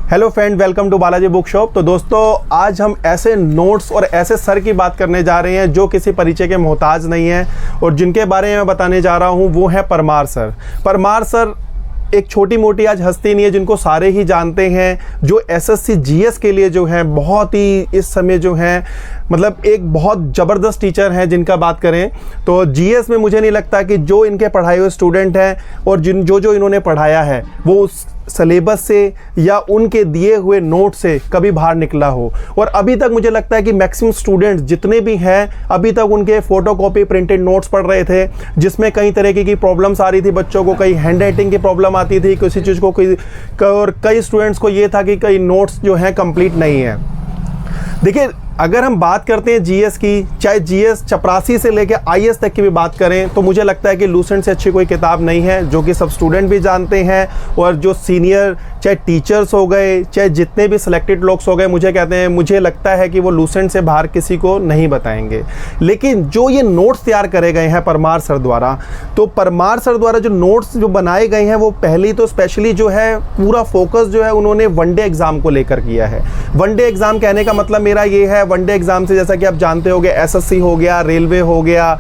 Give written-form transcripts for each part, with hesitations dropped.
Hello friend, welcome to Balaji book shop. तो दोस्तों, आज हम ऐसे नोट्स और ऐसे सर की बात करने जा रहे हैं जो किसी परिचय के मोहताज नहीं है और जिनके बारे में मैं बताने जा रहा हूं वो है परमार सर। परमार सर एक छोटी मोटी आज हस्ती नहीं है, जिनको सारे ही जानते हैं, जो एसएससी जीएस के लिए जो है बहुत ही इस समय जो है मतलब एक बहुत ज़बरदस्त टीचर हैं। जिनका बात करें तो जीएस में मुझे नहीं लगता कि जो इनके पढ़ाए हुए स्टूडेंट हैं और जो इन्होंने पढ़ाया है वो उस सिलेबस से या उनके दिए हुए नोट से कभी बाहर निकला हो। और अभी तक मुझे लगता है कि मैक्सिमम स्टूडेंट्स जितने भी हैं अभी तक उनके फोटोकॉपी प्रिंटेड नोट्स पढ़ रहे थे, जिसमें कई तरह की प्रॉब्लम्स आ रही थी बच्चों को। कई हैंड राइटिंग की प्रॉब्लम आती थी किसी चीज़ को, और कई स्टूडेंट्स को ये था कि कई नोट्स जो हैं कंप्लीट नहीं है। देखिए, अगर हम बात करते हैं जीएस की, चाहे जीएस चपरासी से लेकर आईएएस तक की भी बात करें, तो मुझे लगता है कि लूसेंट से अच्छी कोई किताब नहीं है, जो कि सब स्टूडेंट भी जानते हैं। और जो सीनियर चाहे टीचर्स हो गए, चाहे जितने भी सिलेक्टेड लोग हो गए, मुझे लगता है कि वो लूसेंट से बाहर किसी को नहीं बताएंगे। लेकिन जो ये नोट्स तैयार करे गए हैं परमार सर द्वारा, तो परमार सर द्वारा जो नोट्स जो बनाए गए हैं वो पहली तो स्पेशली जो है पूरा फोकस जो है उन्होंने वनडे एग्ज़ाम को लेकर किया है। वनडे एग्ज़ाम कहने का मतलब मेरा ये है, वनडे एग्ज़ाम से जैसा कि आप जानते होंगे एसएससी हो गया, रेलवे हो गया,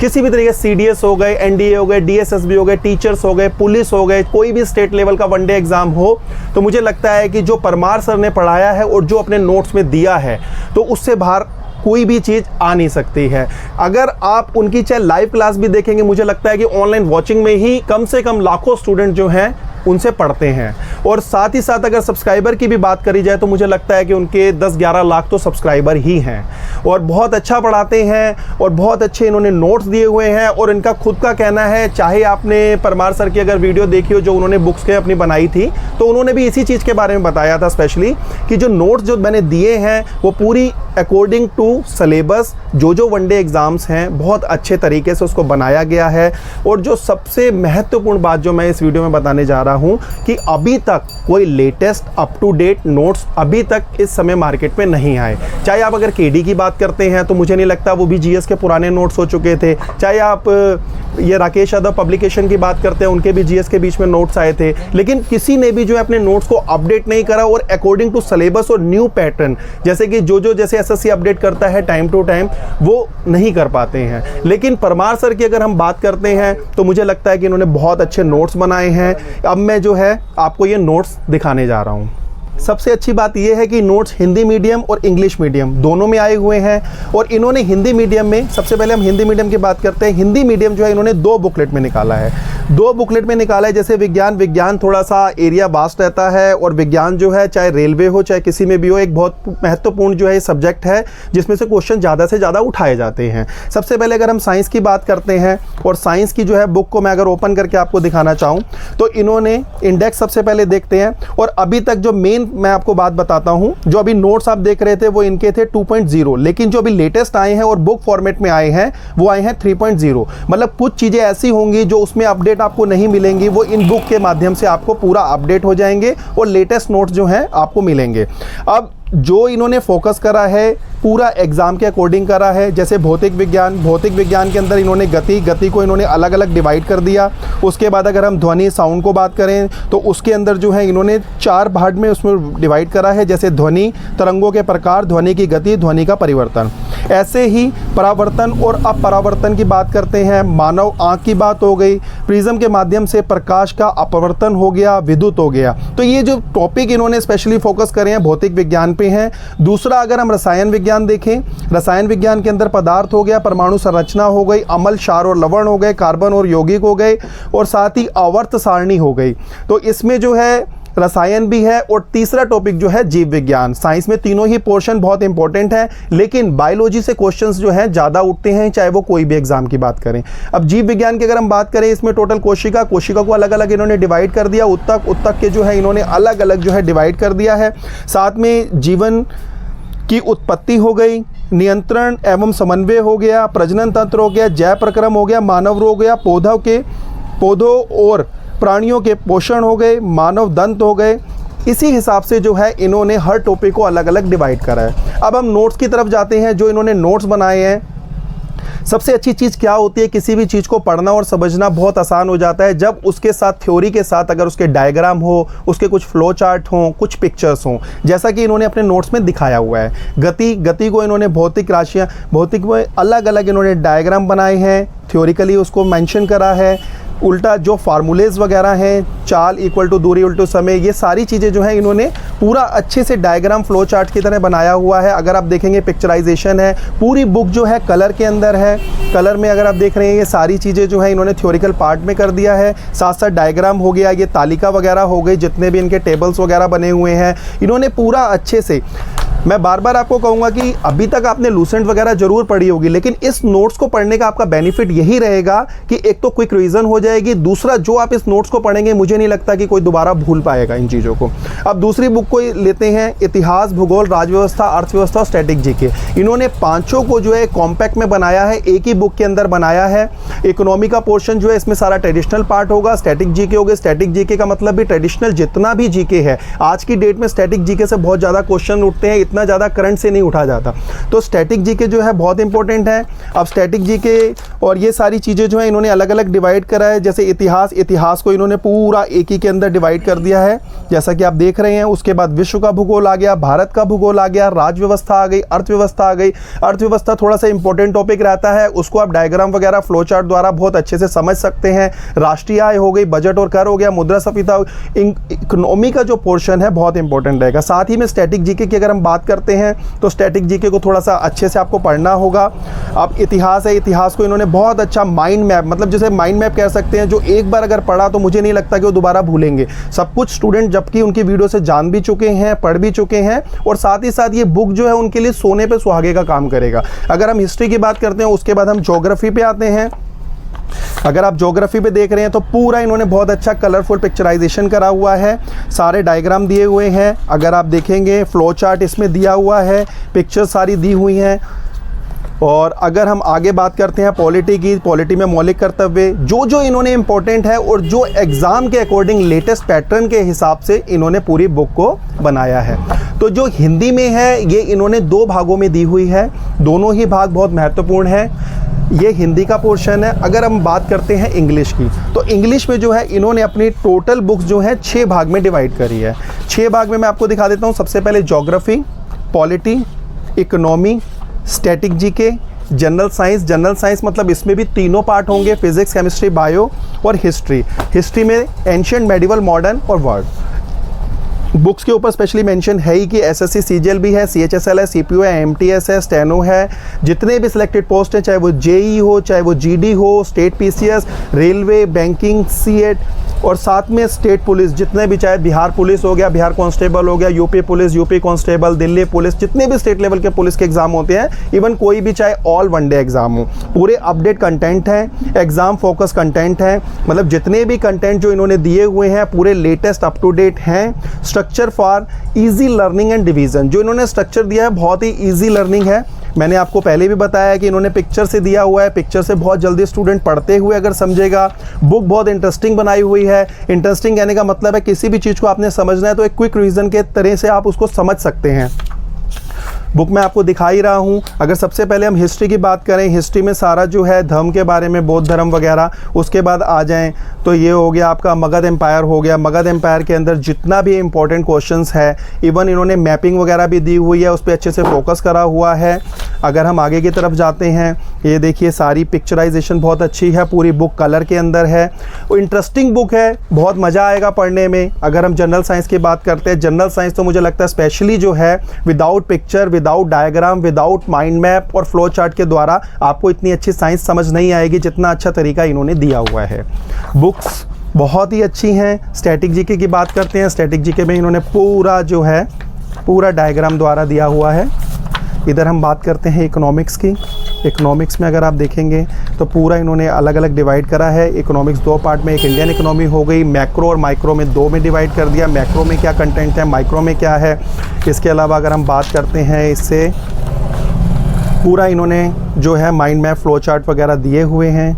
किसी भी तरीके सीडीएस हो गए, एनडीए हो गए, डीएसएसबी हो गए, टीचर्स हो गए, पुलिस हो गए, कोई भी स्टेट लेवल का वनडे एग्ज़ाम हो, तो मुझे लगता है कि जो परमार सर ने पढ़ाया है और जो अपने नोट्स में दिया है, तो उससे बाहर कोई भी चीज़ आ नहीं सकती है। अगर आप उनकी चाहे लाइव क्लास भी देखेंगे, मुझे लगता है कि ऑनलाइन वॉचिंग में ही कम से कम लाखों स्टूडेंट जो हैं उनसे पढ़ते हैं। और साथ ही साथ अगर सब्सक्राइबर की भी बात करी जाए तो मुझे लगता है कि उनके 10-11 लाख तो सब्सक्राइबर ही हैं और बहुत अच्छा पढ़ाते हैं और बहुत अच्छे इन्होंने नोट्स दिए हुए हैं। और इनका खुद का कहना है, चाहे आपने परमार सर की अगर वीडियो देखी हो जो उन्होंने बुक्स के अपनी बनाई थी, तो उन्होंने भी इसी चीज़ के बारे में बताया था स्पेशली कि जो नोट्स जो मैंने दिए हैं वो पूरी अकॉर्डिंग टू सिलेबस जो वनडे एग्ज़ाम्स हैं बहुत अच्छे तरीके से उसको बनाया गया है। और जो सबसे महत्वपूर्ण बात जो मैं इस वीडियो में बताने जा रहा हूं कि अभी तक कोई latest up to date notes अभी तक इस समय मार्केट में नहीं आए। चाहे आप अगर केडी की बात करते हैं तो मुझे नहीं लगता वो भी जीएस के पुराने नोट्स हो चुके थे। चाहे आप ये राकेश यादव पब्लिकेशन की बात करते हैं, उनके भी जीएस के बीच में नोट्स आए थे, लेकिन किसी ने भी जो है अपने नोट्स को अपडेट नहीं करा और अकॉर्डिंग टू सिलेबस और न्यू पैटर्न, जैसे कि जैसे एसएससी अपडेट करता है टाइम टू टाइम, वो नहीं कर पाते हैं। लेकिन परमार सर की अगर हम बात करते हैं तो मुझे लगता है कि इन्होंने बहुत अच्छे नोट्स बनाए हैं। अब मैं जो है आपको ये नोट्स दिखाने जा रहा हूँ। सबसे अच्छी बात यह है कि नोट्स हिंदी मीडियम और इंग्लिश मीडियम दोनों में आए हुए हैं। और इन्होंने हिंदी मीडियम में, सबसे पहले हम हिंदी मीडियम की बात करते हैं। हिंदी मीडियम जो है इन्होंने 2 बुकलेट में निकाला है। 2 बुकलेट में निकाला है। जैसे विज्ञान थोड़ा सा एरिया वास्ट रहता है और विज्ञान जो है चाहे रेलवे हो चाहे किसी में भी हो, एक बहुत महत्वपूर्ण जो है सब्जेक्ट है जिसमें से क्वेश्चन ज़्यादा से ज़्यादा उठाए जाते हैं। सबसे पहले अगर हम साइंस की बात करते हैं और साइंस की जो है बुक को मैं अगर ओपन करके आपको दिखाना चाहूँ तो इन्होंने इंडेक्स सबसे पहले देखते हैं। और अभी तक जो मेन मैं आपको बात बताता हूं, जो अभी नोट्स आप देख रहे थे वो इनके थे 2.0, लेकिन जो अभी लेटेस्ट आए हैं और बुक फॉर्मेट में आए हैं वो आए हैं 3.0। मतलब कुछ चीज़ें ऐसी होंगी जो उसमें अपडेट आपको नहीं मिलेंगी, वो इन बुक के माध्यम से आपको पूरा अपडेट हो जाएंगे और लेटेस्ट नोट्स जो हैं आपको मिलेंगे। अब जो इन्होंने फोकस करा है पूरा एग्ज़ाम के अकॉर्डिंग करा है। जैसे भौतिक विज्ञान के अंदर इन्होंने गति को इन्होंने अलग अलग डिवाइड कर दिया। उसके बाद अगर हम ध्वनि साउंड को बात करें तो उसके अंदर जो है इन्होंने 4 भाग में उसमें डिवाइड करा है। जैसे ध्वनि, तरंगों के प्रकार, ध्वनि की गति, ध्वनि का परिवर्तन। ऐसे ही परावर्तन और अपरावर्तन की बात करते हैं। मानव आँख की बात हो गई, प्रिज्म के माध्यम से प्रकाश का अपवर्तन हो गया, विद्युत हो गया। तो ये जो टॉपिक इन्होंने स्पेशली फोकस करे हैं भौतिक विज्ञान पे हैं। दूसरा अगर हम रसायन विज्ञान देखें, रसायन विज्ञान के अंदर पदार्थ हो गया, परमाणु संरचना हो गई, अम्ल, क्षार और लवण हो गए, कार्बन और यौगिक हो गए, और साथ ही आवर्त सारणी हो गई। तो इसमें जो है रसायन भी है। और तीसरा टॉपिक जो है जीव विज्ञान। साइंस में तीनों ही पोर्शन बहुत इंपॉर्टेंट है, लेकिन बायोलॉजी से क्वेश्चंस जो हैं ज़्यादा उठते हैं, चाहे वो कोई भी एग्जाम की बात करें। अब जीव विज्ञान की अगर हम बात करें, इसमें टोटल कोशिका को अलग अलग इन्होंने डिवाइड कर दिया। उत्तक के जो है इन्होंने अलग अलग जो है डिवाइड कर दिया है। साथ में जीवन की उत्पत्ति हो गई, नियंत्रण एवं समन्वय हो गया, प्रजनन तंत्र हो गया, जैव प्रक्रम हो गया, मानव रोग हो गया, पौधों और प्राणियों के पोषण हो गए, मानव दंत हो गए। इसी हिसाब से जो है इन्होंने हर टॉपिक को अलग अलग डिवाइड करा है। अब हम नोट्स की तरफ जाते हैं जो इन्होंने नोट्स बनाए हैं। सबसे अच्छी चीज़ क्या होती है, किसी भी चीज़ को पढ़ना और समझना बहुत आसान हो जाता है जब उसके साथ थ्योरी के साथ अगर उसके डायग्राम हो, उसके कुछ फ्लो चार्ट हों, कुछ पिक्चर्स हों, जैसा कि इन्होंने अपने नोट्स में दिखाया हुआ है। गति को इन्होंने भौतिक राशियाँ, भौतिक में अलग अलग इन्होंने डायग्राम बनाए हैं, थ्योरिकली उसको मेंशन करा है। उल्टा जो फार्मूलेज वगैरह हैं, चाल इक्वल टू दूरी उल्टू समय, ये सारी चीज़ें जो हैं इन्होंने पूरा अच्छे से डायग्राम फ्लो चार्ट की तरह बनाया हुआ है। अगर आप देखेंगे पिक्चराइजेशन है, पूरी बुक जो है कलर के अंदर है। कलर में अगर आप देख रहे हैं ये सारी चीज़ें जो है इन्होंने थ्योरिकल पार्ट में कर दिया है, साथ साथ डायग्राम हो गया, ये तालिका वगैरह हो गई, जितने भी इनके टेबल्स वगैरह बने हुए हैं इन्होंने पूरा अच्छे से। मैं बार बार आपको कहूँगा कि अभी तक आपने लूसेंट वगैरह जरूर पढ़ी होगी, लेकिन इस नोट्स को पढ़ने का आपका बेनिफिट यही रहेगा कि एक तो क्विक रिवीजन हो जाएगी, दूसरा जो आप इस नोट्स को पढ़ेंगे मुझे नहीं लगता कि कोई दोबारा भूल पाएगा इन चीज़ों को। अब दूसरी बुक को लेते हैं, इतिहास, भूगोल, राजव्यवस्था, अर्थव्यवस्था और स्टैटिक जीके। इन्होंने पांचों को जो है कॉम्पैक्ट में बनाया है, एक ही बुक के अंदर बनाया है। इकोनॉमी का पोर्शन जो है इसमें सारा ट्रेडिशनल पार्ट होगा, स्टैटिक जीके होगा। स्टैटिक जीके का मतलब भी ट्रेडिशनल जितना भी जीके है, आज की डेट में स्टैटिक जीके से बहुत ज़्यादा क्वेश्चन उठते हैं, इतना ज़्यादा करंट से नहीं उठा जाता, तो स्टैटिक जीके जो है बहुत इंपॉर्टेंट है। अब स्टैटिक जीके और ये सारी चीज़ें जो है इन्होंने अलग अलग डिवाइड करा है। जैसे इतिहास को इन्होंने पूरा एक ही के अंदर डिवाइड कर दिया है, जैसा कि आप देख रहे हैं। उसके बाद विश्व का भूगोल आ गया, भारत का भूगोल आ गया, राजव्यवस्था आ गई, अर्थव्यवस्था आ गई। अर्थव्यवस्था थोड़ा सा इंपॉर्टेंट टॉपिक रहता है, उसको आप डायग्राम वगैरह फ्लो चार्ट द्वारा बहुत अच्छे से समझ सकते हैं। राष्ट्रीय आय हो गई, बजट और कर हो गया, मुद्रास्फीति। इकोनॉमी का जो पोर्शन है बहुत इंपॉर्टेंट रहेगा। साथ ही में स्टैटिक जीके की अगर हम बात करते हैं तो स्टैटिक जीके को थोड़ा सा अच्छे से आपको पढ़ना होगा। अब इतिहास है, इतिहास को इन्होंने बहुत अच्छा माइंड मैप, मतलब जैसे माइंड मैप कह सकते हैं, जो एक बार अगर पढ़ा तो मुझे नहीं लगता कि वो दोबारा भूलेंगे। सब कुछ स्टूडेंट जबकि उनकी वीडियो से जान भी चुके हैं, पढ़ भी चुके हैं, और साथ ही साथ ये बुक जो है उनके लिए सोने पे सुहागे का काम करेगा। अगर हम हिस्ट्री की बात करते हैं, उसके बाद हम ज्योग्राफी पे आते हैं। अगर आप ज्योग्राफी पे देख रहे हैं तो पूरा इन्होंने बहुत अच्छा कलरफुल पिक्चराइजेशन करा हुआ है, सारे डायग्राम दिए हुए हैं। अगर आप देखेंगे फ्लो चार्ट इसमें दिया हुआ है, पिक्चर सारी दी हुई हैं। और अगर हम आगे बात करते हैं पॉलिटी की, पॉलिटी में मौलिक कर्तव्य जो इन्होंने इंपॉर्टेंट है और जो एग्ज़ाम के अकॉर्डिंग लेटेस्ट पैटर्न के हिसाब से इन्होंने पूरी बुक को बनाया है। तो जो हिंदी में है ये इन्होंने दो भागों में दी हुई है, दोनों ही भाग बहुत महत्वपूर्ण है। ये हिंदी का पोर्शन है। अगर हम बात करते हैं इंग्लिश की, तो इंग्लिश में जो है इन्होंने अपनी टोटल बुक्स जो है 6 भाग में डिवाइड करी है। 6 भाग में मैं आपको दिखा देता हूँ। सबसे पहले geography, polity, economy, static GK, general science. General science मतलब इसमें भी तीनों पार्ट होंगे, फिजिक्स, केमिस्ट्री, बायो और हिस्ट्री। हिस्ट्री में एंशिएंट, मेडिवल, मॉडर्न और वर्ल्ड। बुक्स के ऊपर स्पेशली मेंशन है ही कि एसएससी सीजीएल भी है, सीएचएसएल है, सीपीओ है, एमटीएस है, स्टेनो है। जितने भी सिलेक्टेड पोस्ट हैं, चाहे वो जेई हो, चाहे वो जीडी हो, state PCS, railway, banking, CEAT और साथ में स्टेट पुलिस, जितने भी, चाहे बिहार पुलिस हो गया, बिहार कांस्टेबल हो गया, UP police, UP constable, Delhi police, जितने भी स्टेट लेवल के पुलिस के एग्जाम होते हैं, इवन कोई भी चाहे ऑल वनडे एग्जाम हो, पूरे अपडेट कंटेंट है, एग्जाम फोकस कंटेंट है। मतलब जितने भी कंटेंट जो इन्होंने दिए हुए हैं पूरे लेटेस्ट अप टू डेट हैं। Structure for easy learning and division, जो इन्होंने स्ट्रक्चर दिया है बहुत ही इजी लर्निंग है। मैंने आपको पहले भी बताया कि इन्होंने पिक्चर से दिया हुआ है, पिक्चर से बहुत जल्दी स्टूडेंट पढ़ते हुए अगर समझेगा। बुक बहुत इंटरेस्टिंग बनाई हुई है। इंटरेस्टिंग कहने का मतलब है किसी भी चीज़ को आपने समझना है तो एक क्विक रिवीजन के तरह से आप उसको समझ सकते हैं। बुक में आपको दिखा ही रहा हूँ। अगर सबसे पहले हम हिस्ट्री की बात करें, हिस्ट्री में सारा जो है धर्म के बारे में, बौद्ध धर्म वगैरह। उसके बाद आ जाएं तो ये हो गया आपका मगध एम्पायर हो गया। मगध एम्पायर के अंदर जितना भी इंपॉर्टेंट क्वेश्चंस है, इवन इन्होंने मैपिंग वगैरह भी दी हुई है, उस पर अच्छे से फोकस करा हुआ है। अगर हम आगे की तरफ जाते हैं, ये देखिए सारी पिक्चराइजेशन बहुत अच्छी है, पूरी बुक कलर के अंदर है। इंटरेस्टिंग बुक है, बहुत मज़ा आएगा पढ़ने में। अगर हम जनरल साइंस की बात करते हैं, जनरल साइंस तो मुझे लगता है स्पेशली जो है without picture, without diagram, without mind map और फ्लो चार्ट के द्वारा आपको इतनी अच्छी साइंस समझ नहीं आएगी जितना अच्छा तरीका इन्होंने दिया हुआ है। बुक्स बहुत ही अच्छी हैं। स्टैटिक जीके की बात करते हैं, स्टैटिक जीके में इन्होंने पूरा जो है पूरा डायग्राम द्वारा दिया हुआ है। इधर हम बात करते हैं इकोनॉमिक्स की। इकोनॉमिक्स में अगर आप देखेंगे तो पूरा इन्होंने अलग अलग डिवाइड करा है। इकोनॉमिक्स 2 पार्ट में, एक इंडियन इकोनॉमी हो गई, मैक्रो और माइक्रो में 2 में डिवाइड कर दिया। मैक्रो में क्या कंटेंट है, माइक्रो में क्या है। इसके अलावा अगर हम बात करते हैं, इससे पूरा इन्होंने जो है माइंड मैप, फ्लो चार्ट वगैरह दिए हुए हैं।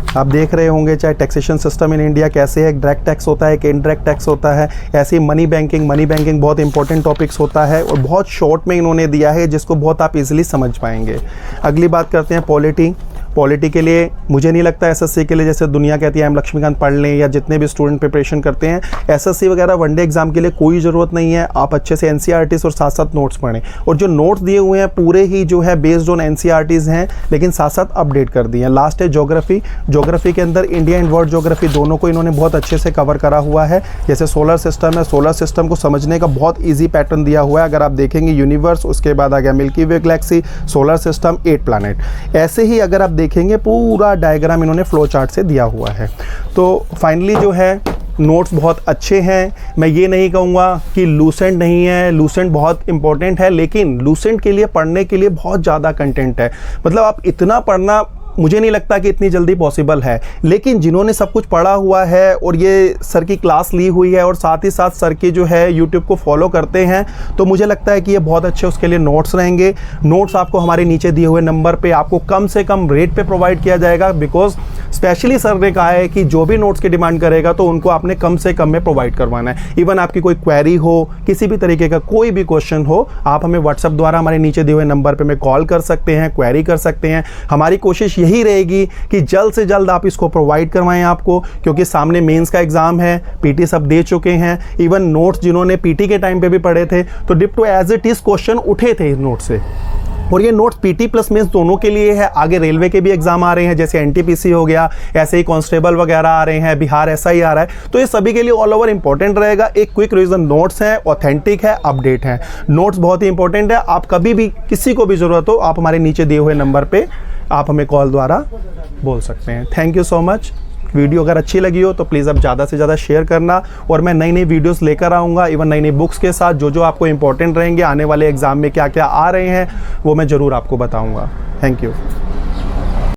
आप देख रहे होंगे चाहे टैक्सेशन सिस्टम इन इंडिया कैसे है, एक डायरेक्ट टैक्स होता है, एक इनडायरेक्ट टैक्स होता है, ऐसे ही मनी बैंकिंग बहुत इंपॉर्टेंट टॉपिक्स होता है और बहुत शॉर्ट में इन्होंने दिया है जिसको बहुत आप इजीली समझ पाएंगे। अगली बात करते हैं पॉलिटी। पॉलिटी के लिए मुझे नहीं लगता एसएससी के लिए जैसे दुनिया कहती है हम लक्ष्मीकांत पढ़ लें, या जितने भी स्टूडेंट प्रिपरेशन करते हैं एसएससी वगैरह वनडे एग्जाम के लिए कोई ज़रूरत नहीं है। आप अच्छे से एनसीईआरटीज़ और साथ साथ नोट्स पढ़ें, और जो नोट्स दिए हुए हैं पूरे ही जो है बेस्ड ऑन एनसीईआरटीज़ हैं, लेकिन साथ साथ अपडेट कर दिए हैं। लास्ट है ज्योग्राफी। ज्योग्राफी के अंदर इंडिया एंड वर्ल्ड ज्योग्राफी दोनों को इन्होंने बहुत अच्छे से कवर करा हुआ है। जैसे सोलर सिस्टम है, सोलर सिस्टम को समझने का बहुत ईजी पैटर्न दिया हुआ है। अगर आप देखेंगे यूनिवर्स, उसके बाद आ गया मिल्की वे गैलेक्सी, सोलर सिस्टम, 8 प्लैनेट। ऐसे ही अगर आप देखेंगे पूरा डायग्राम इन्होंने फ्लो चार्ट से दिया हुआ है। तो फाइनली जो है नोट्स बहुत अच्छे हैं। मैं ये नहीं कहूँगा कि लूसेंट नहीं है, लूसेंट बहुत इंपॉर्टेंट है, लेकिन लूसेंट के लिए पढ़ने के लिए बहुत ज़्यादा कंटेंट है। मतलब आप इतना पढ़ना मुझे नहीं लगता कि इतनी जल्दी पॉसिबल है, लेकिन जिन्होंने सब कुछ पढ़ा हुआ है और ये सर की क्लास ली हुई है और साथ ही साथ सर की जो है यूट्यूब को फॉलो करते हैं, तो मुझे लगता है कि ये बहुत अच्छे उसके लिए नोट्स रहेंगे। नोट्स आपको हमारे नीचे दिए हुए नंबर पे आपको कम से कम रेट पे प्रोवाइड किया जाएगा, बिकॉज स्पेशली सर ने कहा है कि जो भी नोट्स की डिमांड करेगा तो उनको आपने कम से कम में प्रोवाइड करवाना है। इवन आपकी कोई क्वेरी हो, किसी भी तरीके का कोई भी क्वेश्चन हो, आप हमें व्हाट्सएप द्वारा हमारे नीचे दिए हुए नंबर पर में कॉल कर सकते हैं, क्वेरी कर सकते हैं। हमारी कोशिश यही रहेगी कि जल्द से जल्द आप इसको प्रोवाइड करवाएं आपको, क्योंकि सामने मेंस का एग्जाम है, पीटी सब दे चुके हैं। इवन नोट्स जिन्होंने पीटी के टाइम पे भी पढ़े थे तो डिप्टो एज इट इज क्वेश्चन उठे थे इस नोट से, और ये नोट्स पीटी प्लस मेंस दोनों के लिए है। आगे रेलवे के भी एग्जाम आ रहे हैं, जैसे एनटीपीसी हो गया, ऐसे ही कांस्टेबल वगैरह आ रहे हैं, बिहार एसआई आ रहा है, तो ये सभी के लिए ऑल ओवर इंपॉर्टेंट रहेगा। एक क्विक रिवीजन नोट्स है, ऑथेंटिक है, अपडेट है। नोट्स बहुत ही इंपॉर्टेंट है। आप कभी भी किसी को भी ज़रूरत हो आप हमारे नीचे दिए हुए नंबर पे आप हमें कॉल द्वारा बोल सकते हैं। Thank you so much. Video अगर अच्छी लगी हो तो प्लीज़ आप ज़्यादा से ज़्यादा शेयर करना, और मैं नई नई वीडियोस लेकर आऊँगा, इवन नई नई बुक्स के साथ जो आपको इंपॉर्टेंट रहेंगे, आने वाले एग्ज़ाम में क्या क्या आ रहे हैं वो मैं ज़रूर आपको बताऊँगा। Thank you.